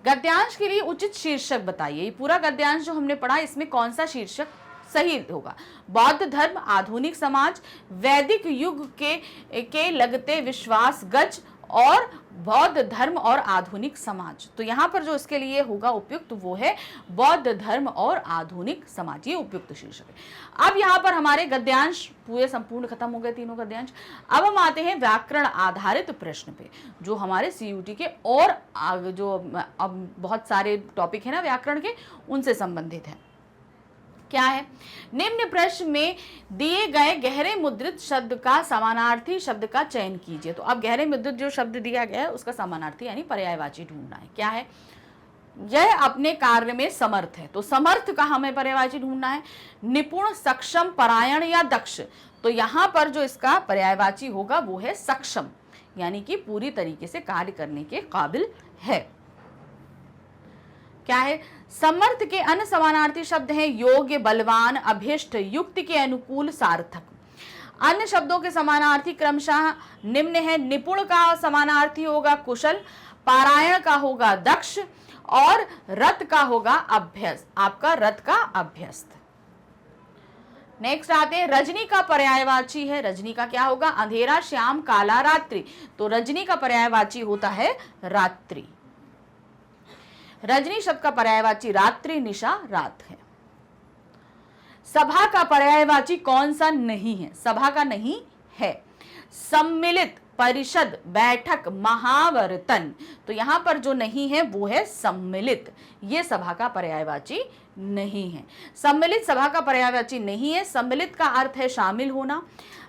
गद्यांश के लिए उचित शीर्षक बताइए। ये पूरा गद्यांश जो हमने पढ़ा इसमें कौन सा शीर्षक सही होगा? बौद्ध धर्म, आधुनिक समाज, वैदिक युग के लगते विश्वास गज और बौद्ध धर्म और आधुनिक समाज। तो यहाँ पर जो इसके लिए होगा उपयुक्त वो है बौद्ध धर्म और आधुनिक समाज, ये उपयुक्त शीर्षक है। अब यहाँ पर हमारे गद्यांश पूरे संपूर्ण खत्म हो गए, तीनों गद्यांश। अब हम आते हैं व्याकरण आधारित प्रश्न पे, जो हमारे CUT के और जो अब बहुत सारे टॉपिक है ना व्याकरण के, उनसे संबंधित है। क्या है? निम्न प्रश्न में दिए गए गहरे मुद्रित शब्द का समानार्थी शब्द का चयन कीजिए। तो अब गहरे मुद्रित जो शब्द दिया गया है उसका समानार्थी यानी पर्यायवाची ढूंढना है। क्या है? यह अपने कार्य में समर्थ है, तो समर्थ का हमें पर्यायवाची ढूंढना है। निपुण, सक्षम, परायण या दक्ष, तो यहां पर जो इसका पर्यायवाची होगा वो है सक्षम, यानी कि पूरी तरीके से कार्य करने के काबिल है। क्या है? समर्थ के अन्य समानार्थी शब्द हैं योग्य, बलवान, अभिष्ट, युक्ति के अनुकूल, सार्थक। अन्य शब्दों के समानार्थी क्रमशः निम्न है। निपुण का समानार्थी होगा कुशल, पारायण का होगा दक्ष और रत का होगा अभ्यस्त। आपका रत का अभ्यस्त। नेक्स्ट आते हैं रजनी का पर्यायवाची है। रजनी का क्या होगा? अंधेरा, श्याम, काला, रात्रि। तो रजनी का पर्यायवाची होता है रात्रि। रजनी शब्द का पर्यायवाची रात्रि, निशा, रात है। सभा का पर्यायवाची कौन सा नहीं है? सभा का नहीं है। सम्मिलित, परिषद, बैठक, महावर्तन, तो यहां पर जो नहीं है वो है सम्मिलित। ये सभा का पर्यायवाची नहीं है। सम्मिलित सभा का पर्यायवाची नहीं है। सम्मिलित का अर्थ है शामिल होना।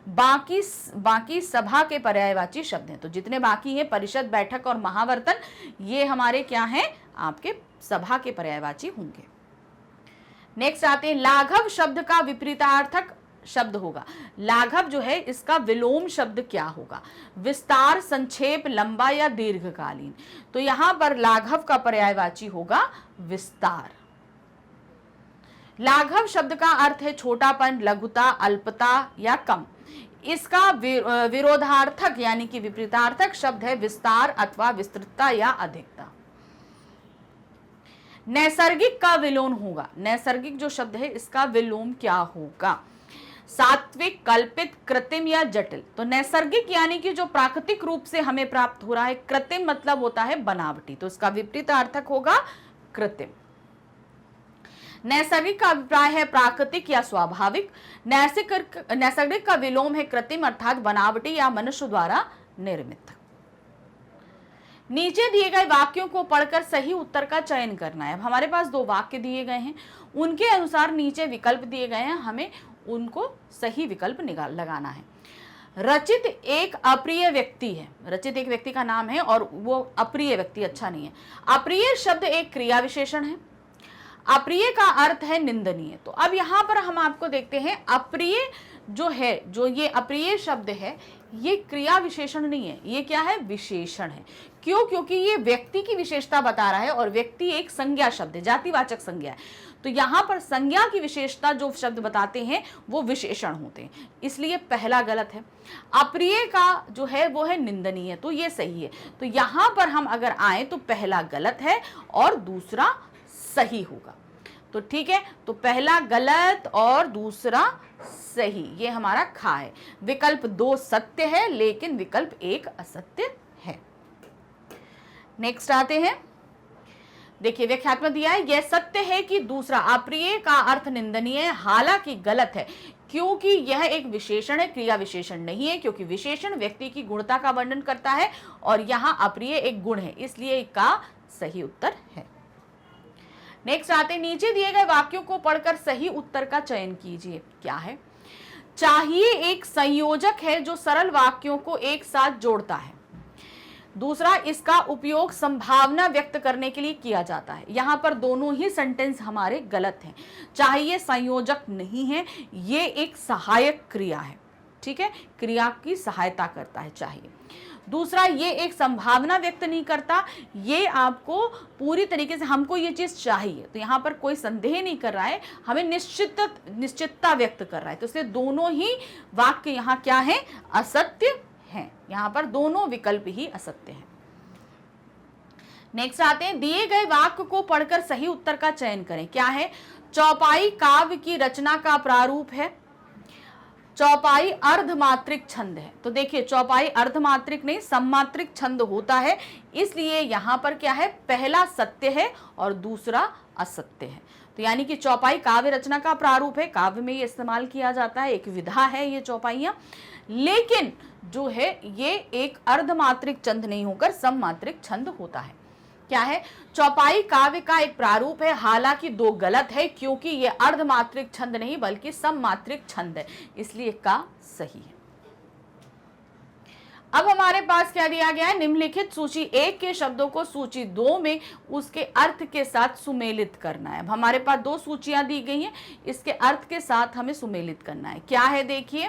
बाकी सभा के पर्यायवाची शब्द हैं, तो जितने बाकी हैं परिषद, बैठक और महावर्तन, ये हमारे क्या हैं? आपके सभा के पर्यायवाची होंगे। नेक्स्ट आते हैं लाघव शब्द का विपरीतार्थक शब्द होगा। लाघव जो है इसका विलोम शब्द क्या होगा? विस्तार, संक्षेप, लंबा या दीर्घकालीन। तो यहां पर लाघव का पर्यायवाची होगा विस्तार। लाघव शब्द का अर्थ है छोटापन, लघुता, अल्पता या कम। इसका विरोधार्थक यानी कि विपरीतार्थक शब्द है विस्तार अथवा विस्तृतता या अधिकता। नैसर्गिक का विलोम होगा। नैसर्गिक जो शब्द है इसका विलोम क्या होगा? सात्विक, कल्पित, कृत्रिम या जटिल। तो नैसर्गिक यानी कि जो प्राकृतिक रूप से हमें प्राप्त हो रहा है। कृत्रिम मतलब होता है बनावटी, तो इसका विपरीतार्थक होगा कृत्रिम। नैसर्गिक का अभिप्राय है प्राकृतिक या स्वाभाविक। नैसर्गिक का विलोम है कृत्रिम अर्थात बनावटी या मनुष्य द्वारा निर्मित। नीचे दिए गए वाक्यों को पढ़कर सही उत्तर का चयन करना है। अब हमारे पास दो वाक्य दिए गए हैं, उनके अनुसार नीचे विकल्प दिए गए हैं, हमें उनको सही विकल्प लगाना है। रचित एक अप्रिय व्यक्ति है। रचित एक व्यक्ति का नाम है और वो अप्रिय व्यक्ति अच्छा नहीं है। अप्रिय शब्द एक क्रिया विशेषण है। अप्रिय का अर्थ है निंदनीय। तो अब यहां पर हम आपको देखते हैं अप्रिय जो है, जो ये अप्रिय शब्द है ये क्रिया विशेषण नहीं है, ये क्या है? विशेषण है। क्यों? क्योंकि ये व्यक्ति की विशेषता बता रहा है और व्यक्ति एक संज्ञा शब्द है, जातिवाचक संज्ञा है। तो यहां पर संज्ञा की विशेषता जो शब्द बताते हैं वो विशेषण होते हैं, इसलिए पहला गलत है। अप्रिय का जो है वो है निंदनीय, तो ये सही है। तो यहां पर हम अगर आए तो पहला गलत है और दूसरा सही होगा। तो ठीक है, तो पहला गलत और दूसरा सही, ये हमारा खा है। विकल्प 2 सत्य है लेकिन विकल्प 1 असत्य है। नेक्स्ट आते हैं, देखिए व्याख्यात्मक दिया है, यह सत्य है कि दूसरा अप्रिय का अर्थ निंदनीय है, हालांकि गलत है क्योंकि यह एक विशेषण है, क्रिया विशेषण नहीं है, क्योंकि विशेषण व्यक्ति की गुणता का वर्णन करता है और यहाँ अप्रिय एक गुण है, इसलिए इसका सही उत्तर है। नेक्स्ट आते, नीचे दिए गए वाक्यों को पढ़कर सही उत्तर का चयन कीजिए। क्या है? चाहिए एक संयोजक है जो सरल वाक्यों को एक साथ जोड़ता है। दूसरा, इसका उपयोग संभावना व्यक्त करने के लिए किया जाता है। यहां पर दोनों ही सेंटेंस हमारे गलत हैं। चाहिए संयोजक नहीं है, ये एक सहायक क्रिया है। ठीक है, क्रिया की सहायता करता है चाहिए। दूसरा, ये एक संभावना व्यक्त नहीं करता, ये आपको पूरी तरीके से हमको ये चीज चाहिए, तो यहाँ पर कोई संदेह नहीं कर रहा है, हमें निश्चितता व्यक्त कर रहा है। तो इसलिए दोनों ही वाक्य यहाँ क्या है? असत्य हैं। यहाँ पर दोनों विकल्प ही असत्य हैं। नेक्स्ट आते हैं, दिए गए वाक्य को पढ़कर सही उत्तर का चयन करें। क्या है? चौपाई काव्य की रचना का प्रारूप है। चौपाई अर्धमात्रिक छंद है। तो देखिए, चौपाई अर्धमात्रिक नहीं सम्मात्रिक छंद होता है, इसलिए यहां पर क्या है? पहला सत्य है और दूसरा असत्य है। तो यानी कि चौपाई काव्य रचना का प्रारूप है, काव्य में ये इस्तेमाल किया जाता है, एक विधा है ये चौपाइयां, लेकिन जो है ये एक अर्धमात्रिक छंद नहीं होकर सम्मात्रिक छंद होता है। क्या है? चौपाई काव्य का एक प्रारूप है, हालांकि दो गलत है क्योंकि ये अर्धमात्रिक छंद नहीं बल्कि सममात्रिक छंद है, इसलिए का सही है। अब हमारे पास क्या दिया गया है? निम्नलिखित सूची 1 के शब्दों को सूची 2 में उसके अर्थ के साथ सुमेलित करना है। अब हमारे पास 2 सूचियां दी गई हैं, इसके अर्थ के साथ हमें सुमेलित करना है। क्या है देखिए,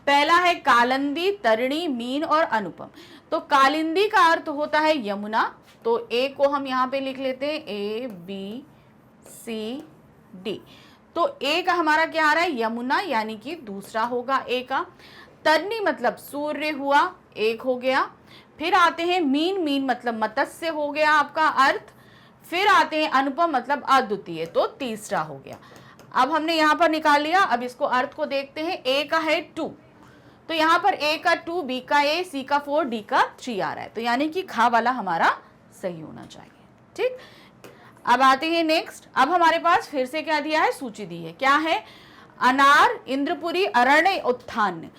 पहला है कालिंदी, तरिणी, मीन और अनुपम। तो कालिंदी का अर्थ होता है यमुना, तो ए को हम यहाँ पे लिख लेते हैं ABCD। तो ए का हमारा क्या आ रहा है? यमुना, यानी कि दूसरा होगा ए का। तरिणी मतलब सूर्य हुआ, एक हो गया। फिर आते हैं मीन, मीन मतलब मत्स्य हो गया आपका अर्थ। फिर आते हैं अनुपम मतलब अद्वितीय, तो तीसरा हो गया। अब हमने यहाँ पर निकाल लिया, अब इसको अर्थ को देखते हैं। ए का है 2, तो यहाँ पर ए का 2, बी का ए, सी का 4, डी का 3 आ रहा है, तो यानी कि खा वाला हमारा सही होना चाहिए। ठीक, अब आते हैं नेक्स्ट। अब हमारे पास फिर से क्या दिया है? सूची दी है। क्या है? अनार, इंद्रपुरी, अरण्य, उत्थान।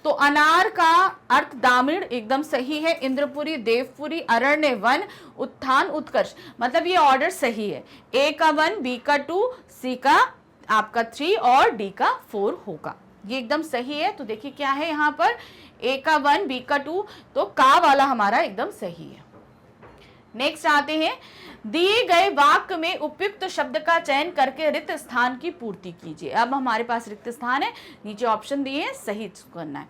तो अनार का अर्थ दामिड़, एकदम सही है। इंद्रपुरी, देवपुरी, अरण्य, वन, उत्थान, उत्कर्ष, मतलब ये ऑर्डर सही है। ए का 1, बी का 2, सी का आपका 3 और डी का 4 होगा, ये एकदम सही है। तो देखिए क्या है यहाँ पर, ए का 1, बी का 2, तो का वाला हमारा एकदम सही है। नेक्स्ट आते हैं, दिए गए वाक्य में उपयुक्त शब्द का चयन करके रिक्त स्थान की पूर्ति कीजिए। अब हमारे पास रिक्त स्थान है, नीचे ऑप्शन दिए हैं, सही करना है।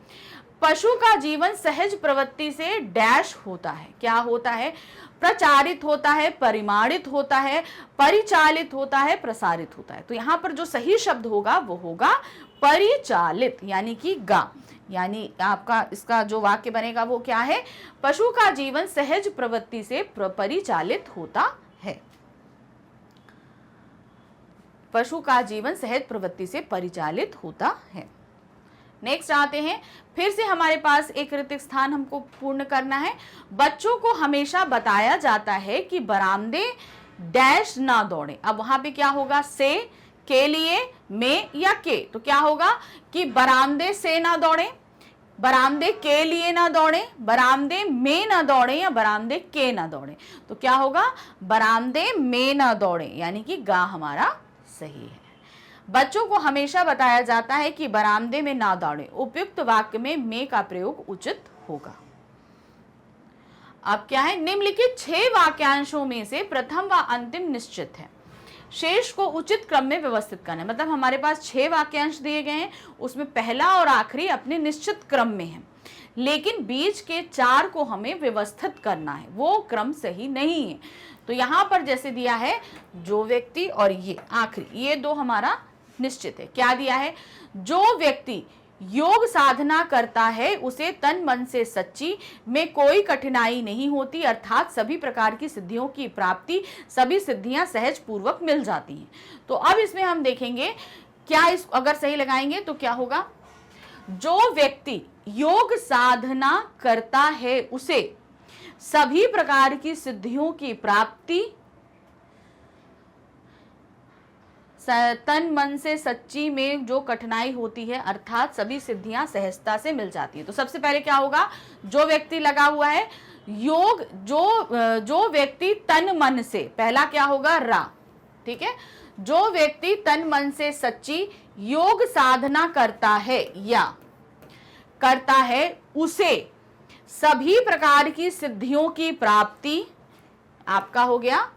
पशु का जीवन सहज प्रवृत्ति से डैश होता है। क्या होता है? प्रचारित होता है, परिमाणित होता है, परिचालित होता है, प्रसारित होता है। तो यहाँ पर जो सही शब्द होगा वो होगा परिचालित, यानी कि गा, यानी आपका इसका जो वाक्य बनेगा वो क्या है? पशु का जीवन सहज प्रवृत्ति से परिचालित होता है। पशु का जीवन सहज प्रवृत्ति से परिचालित होता है। नेक्स्ट आते हैं, फिर से हमारे पास एक रिक्त स्थान हमको पूर्ण करना है। बच्चों को हमेशा बताया जाता है कि बरामदे डैश ना दौड़े। अब वहां पे क्या होगा? से, के लिए, में या के। तो क्या होगा कि बरामदे से ना दौड़े, बरामदे के लिए ना दौड़े, बरामदे में ना दौड़े या बरामदे के ना दौड़े। तो क्या होगा? बरामदे में ना दौड़े, यानी कि गा हमारा सही है। बच्चों को हमेशा बताया जाता है कि बरामदे में ना दौड़े। उपयुक्त वाक्य में का प्रयोग उचित होगा। अब क्या है? निम्नलिखित 6 वाक्यांशों में से प्रथम व अंतिम निश्चित है, शेष को उचित क्रम में व्यवस्थित करना है। मतलब हमारे पास 6 वाक्यांश दिए गए हैं, उसमें पहला और आखिरी अपने निश्चित क्रम में है, लेकिन बीच के 4 को हमें व्यवस्थित करना है, वो क्रम सही नहीं है। तो यहाँ पर जैसे दिया है जो व्यक्ति और ये आखिरी, ये 2 हमारा निश्चित है। क्या दिया है? जो व्यक्ति योग साधना करता है उसे तन मन से सच्ची में कोई कठिनाई नहीं होती, अर्थात सभी प्रकार की सिद्धियों की प्राप्ति, सभी सिद्धियां सहज पूर्वक मिल जाती हैं। तो अब इसमें हम देखेंगे क्या इस अगर सही लगाएंगे तो क्या होगा? जो व्यक्ति योग साधना करता है उसे सभी प्रकार की सिद्धियों की प्राप्ति, तन मन से सच्ची में जो कठिनाई होती है अर्थात सभी सिद्धियां सहजता से मिल जाती है। तो सबसे पहले क्या होगा? जो व्यक्ति लगा हुआ है योग, जो व्यक्ति तन मन से, पहला क्या होगा? रा, ठीक है। जो व्यक्ति तन मन से सच्ची योग साधना करता है या करता है उसे सभी प्रकार की सिद्धियों की प्राप्ति, आपका हो गया,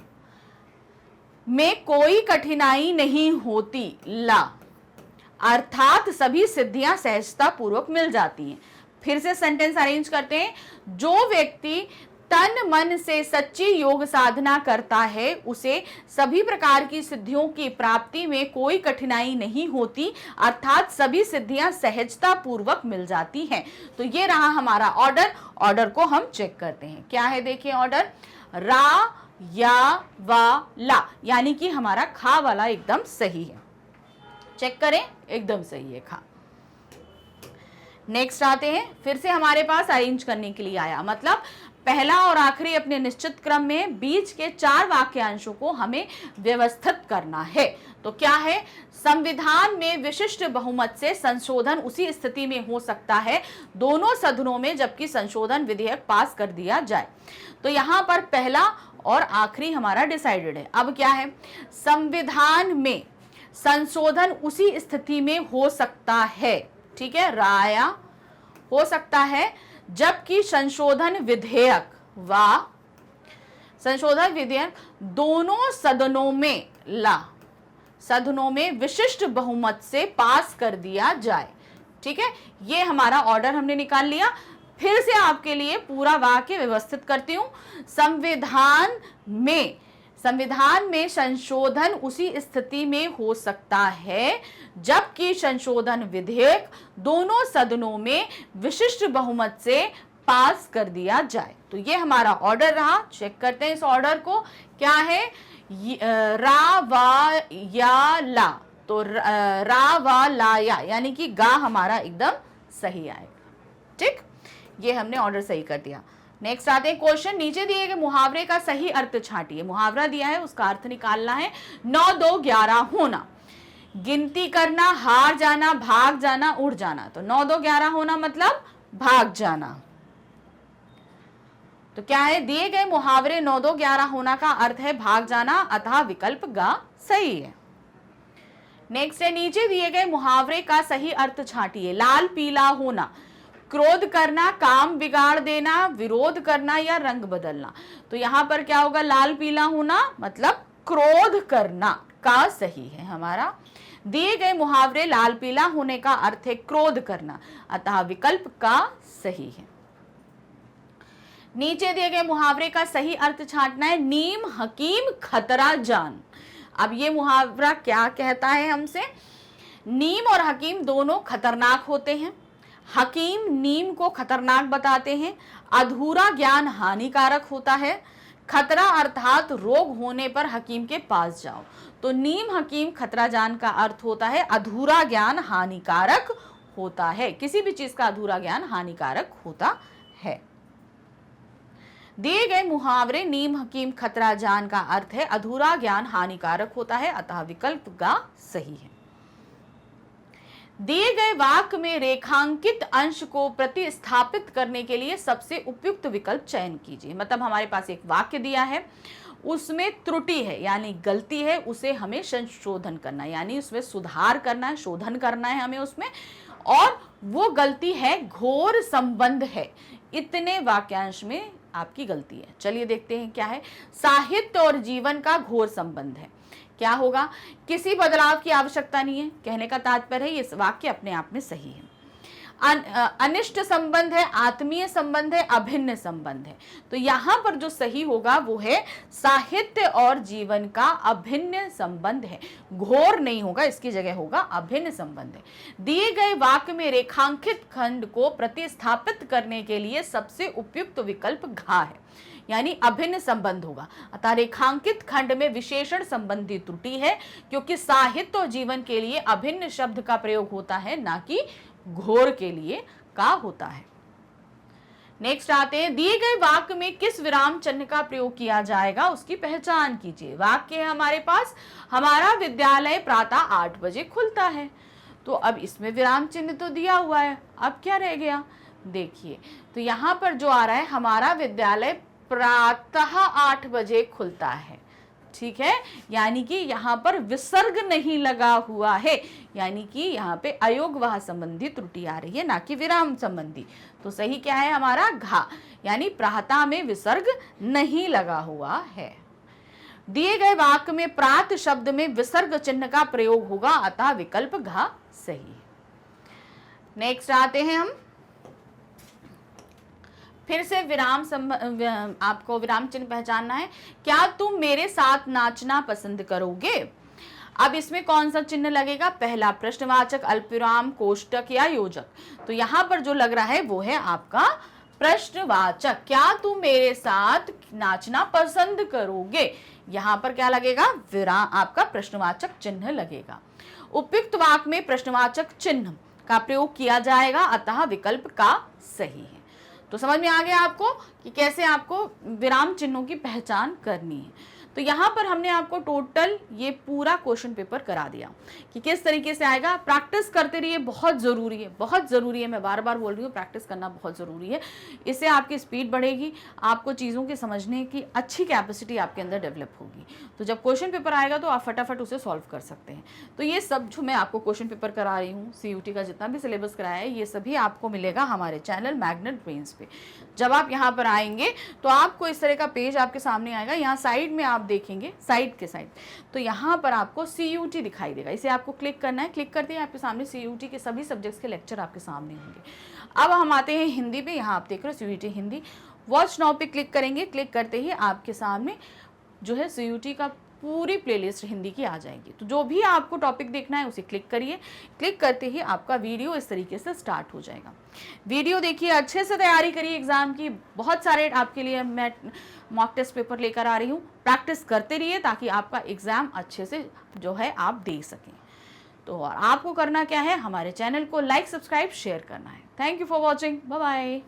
में कोई कठिनाई नहीं होती, ला, अर्थात सभी सिद्धियां सहजता पूर्वक मिल जाती हैं। फिर से सेंटेंस अरेंज करते हैं। जो व्यक्ति तन मन से सच्ची योग साधना करता है उसे सभी प्रकार की सिद्धियों की प्राप्ति में कोई कठिनाई नहीं होती, अर्थात सभी सिद्धियां सहजता पूर्वक मिल जाती हैं। तो ये रहा हमारा ऑर्डर। ऑर्डर को हम चेक करते हैं। क्या है देखिए ऑर्डर? रा, या, वा, ला, यानी कि हमारा खा वाला एकदम सही है। चेक करें, एकदम सही है खा। नेक्स्ट आते हैं, फिर से हमारे पास अरेंज करने के लिए आया, मतलब पहला और आखिरी अपने निश्चित क्रम में, बीच के 4 वाक्यांशों को हमें व्यवस्थित करना है। तो क्या है? संविधान में विशिष्ट बहुमत से संशोधन उसी स्थिति में हो सकता है दोनों सदनों में जबकि संशोधन विधेयक पास कर दिया जाए। तो यहाँ पर पहला और आखिरी हमारा डिसाइडेड है। अब क्या है, संविधान में संशोधन उसी स्थिति में हो सकता है, ठीक है, राया हो सकता है जबकि संशोधन विधेयक दोनों सदनों में विशिष्ट बहुमत से पास कर दिया जाए। ठीक है, ये हमारा ऑर्डर हमने निकाल लिया। फिर से आपके लिए पूरा वाक्य व्यवस्थित करती हूं। संविधान में संशोधन उसी स्थिति में हो सकता है जबकि संशोधन विधेयक दोनों सदनों में विशिष्ट बहुमत से पास कर दिया जाए। तो ये हमारा ऑर्डर रहा। चेक करते हैं इस ऑर्डर को, क्या है, रा वा या ला। तो रा वा ला या यानी कि गा हमारा एकदम सही आएगा। ठीक, ये हमने ऑर्डर सही कर दिया। नेक्स्ट आते हैं क्वेश्चन, नीचे दिए गए मुहावरे का सही अर्थ छांटिए। मुहावरा दिया है, उसका अर्थ निकालना है। 9 2 11 होना, गिनती करना, हार जाना, भाग जाना, उड़ जाना। तो 9 2 11 होना मतलब भाग जाना। तो क्या है, दिए गए मुहावरे 9 2 11 होना का अर्थ है भाग जाना, अतः विकल्प ग सही है। नेक्स्ट है, नीचे दिए गए मुहावरे का सही अर्थ छांटिए। लाल पीला होना, क्रोध करना, काम बिगाड़ देना, विरोध करना या रंग बदलना। तो यहां पर क्या होगा, लाल पीला होना मतलब क्रोध करना का सही है हमारा। दिए गए मुहावरे लाल पीला होने का अर्थ है क्रोध करना, अतः विकल्प का सही है। नीचे दिए गए मुहावरे का सही अर्थ छांटना है। नीम हकीम खतरा जान। अब ये मुहावरा क्या कहता है हमसे, नीम और हकीम दोनों खतरनाक होते हैं। हकीम नीम को खतरनाक बताते हैं। अधूरा ज्ञान हानिकारक होता है। खतरा अर्थात रोग होने पर हकीम के पास जाओ। तो नीम हकीम खतरा जान का अर्थ होता है अधूरा ज्ञान हानिकारक होता है। किसी भी चीज का अधूरा ज्ञान हानिकारक होता है। दिए गए मुहावरे नीम हकीम खतरा जान का अर्थ है अधूरा ज्ञान हानिकारक होता है, अतः विकल्प ग सही है। दिए गए वाक्य में रेखांकित अंश को प्रतिस्थापित करने के लिए सबसे उपयुक्त विकल्प चयन कीजिए। मतलब हमारे पास एक वाक्य दिया है, उसमें त्रुटि है यानी गलती है, उसे हमें संशोधन करना है, यानी उसमें सुधार करना है, शोधन करना है हमें उसमें, और वो गलती है घोर संबंध है। इतने वाक्यांश में आपकी गलती है। चलिए देखते हैं क्या है। साहित्य और जीवन का घोर संबंध है। क्या होगा, किसी बदलाव की आवश्यकता नहीं है, कहने का तात्पर्य है ये वाक्य अपने आप में सही है। अनिष्ट संबंध है, आत्मीय संबंध है, अभिन्न संबंध है। तो यहां पर जो सही होगा वो है साहित्य और जीवन का अभिन्न संबंध है, घोर नहीं होगा, इसकी जगह होगा अभिन्न संबंध है। दिए गए वाक्य में रेखांकित खंड को प्रतिस्थापित करने के लिए सबसे उपयुक्त विकल्प घा है, यानी अभिन्न संबंध होगा। अतः रेखांकित खंड में विशेषण संबंधी त्रुटि है, क्योंकि साहित्य और जीवन के लिए अभिन्न शब्द का प्रयोग होता है, ना कि घोर के लिए का होता है। नेक्स्ट आते हैं, दिए गए वाक्य में किस विराम चिन्ह का प्रयोग किया जाएगा उसकी पहचान कीजिए। वाक्य है हमारे पास, हमारा विद्यालय प्रातः 8 बजे खुलता है। तो अब इसमें विराम चिन्ह तो दिया हुआ है, अब क्या रह गया, देखिए तो यहां पर जो आ रहा है, हमारा विद्यालय प्रातः 8 बजे खुलता है। ठीक है, यानी कि यहाँ पर विसर्ग नहीं लगा हुआ है, यानी कि यहाँ पे अयोगवाह संबंधी त्रुटि आ रही है, ना कि विराम संबंधी। तो सही क्या है हमारा घा, यानी प्रातः में विसर्ग नहीं लगा हुआ है। दिए गए वाक्य में प्रात शब्द में विसर्ग चिन्ह का प्रयोग होगा, अतः विकल्प घा सही है। नेक्स्ट आते हैं हम, फिर से आपको विराम चिन्ह पहचानना है। क्या तुम मेरे साथ नाचना पसंद करोगे। अब इसमें कौन सा चिन्ह लगेगा, पहला प्रश्नवाचक, अल्पविराम, कोष्टक या योजक। तो यहां पर जो लग रहा है वो है आपका प्रश्नवाचक। क्या तुम मेरे साथ नाचना पसंद करोगे, यहां पर क्या लगेगा, विराम, आपका प्रश्नवाचक चिन्ह लगेगा। उपयुक्त वाक्य में प्रश्नवाचक चिन्ह का प्रयोग किया जाएगा, अतः विकल्प का सही है। तो समझ में आ गया आपको कि कैसे आपको विराम चिन्हों की पहचान करनी है। तो यहाँ पर हमने आपको टोटल ये पूरा क्वेश्चन पेपर करा दिया कि किस तरीके से आएगा। प्रैक्टिस करते रहिए, बहुत ज़रूरी है, बहुत ज़रूरी है। मैं बार बार बोल रही हूँ, प्रैक्टिस करना बहुत ज़रूरी है। इससे आपकी स्पीड बढ़ेगी, आपको चीज़ों के समझने की अच्छी कैपेसिटी आपके अंदर डेवलप होगी। तो जब क्वेश्चन पेपर आएगा तो आप फटाफट उसे सॉल्व कर सकते हैं। तो ये सब जो मैं आपको क्वेश्चन पेपर करा रही हूँ, CUT का जितना भी सिलेबस कराया है, ये सभी आपको मिलेगा हमारे चैनल मैग्नेट ब्रेन्स पे। जब आप यहाँ पर आएंगे तो आपको इस तरह का पेज आपके सामने आएगा। यहाँ साइड में आप देखेंगे, साइड के साइड, तो यहाँ पर आपको CUT दिखाई देगा। इसे आपको क्लिक करना है। क्लिक करते ही आपके सामने CUT के सभी सब्जेक्ट्स के लेक्चर आपके सामने होंगे। अब हम आते हैं हिंदी पे। यहाँ आप देख रहे हो CUT हिंदी। वॉच नाउ पे क्लिक करेंगे। क्लिक करते ही आपके सामने जो है CUT का पूरी प्लेलिस्ट हिंदी की आ जाएगी। तो जो भी आपको टॉपिक देखना है उसे क्लिक करिए। क्लिक करते ही आपका वीडियो इस तरीके से स्टार्ट हो जाएगा। वीडियो देखिए, अच्छे से तैयारी करिए एग्जाम की। बहुत सारे आपके लिए मैं मॉक टेस्ट पेपर लेकर आ रही हूँ। प्रैक्टिस करते रहिए ताकि आपका एग्जाम अच्छे से जो है आप दे सकें। तो और आपको करना क्या है, हमारे चैनल को लाइक, सब्सक्राइब, शेयर करना है। Thank you for watching. Bye bye.